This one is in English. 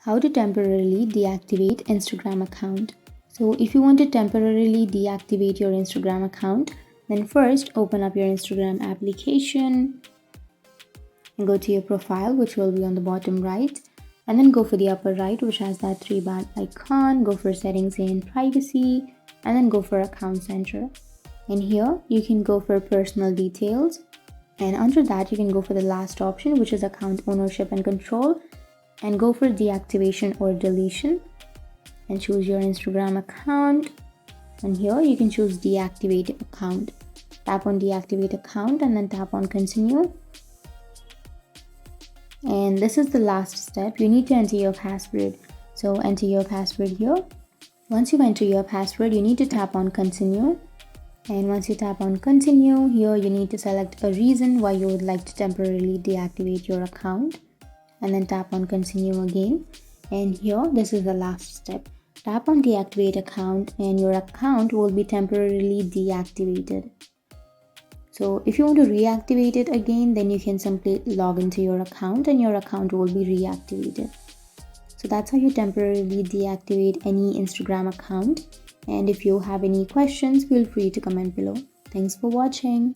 How to temporarily deactivate Instagram account. So if you want to temporarily deactivate your Instagram account, then first open up your Instagram application and go to your profile, which will be on the bottom right, and then go for the upper right, which has that 3 bar icon. Go for settings and privacy, and then go for account center. And here you can go for personal details, and under that you can go for the last option, which is account ownership and control, and go for deactivation or deletion and choose your Instagram account. And here you can choose deactivate account. Tap on deactivate account and then tap on continue. And this is the last step. You need to enter your password. So enter your password here. Once you enter your password, you need to tap on continue. And once you tap on continue, here you need to select a reason why you would like to temporarily deactivate your account, and then tap on continue again. And here, this is the last step. Tap on deactivate account and your account will be temporarily deactivated. So if you want to reactivate it again, then you can simply log into your account and your account will be reactivated. So that's how you temporarily deactivate any Instagram account. And if you have any questions, feel free to comment below. Thanks for watching.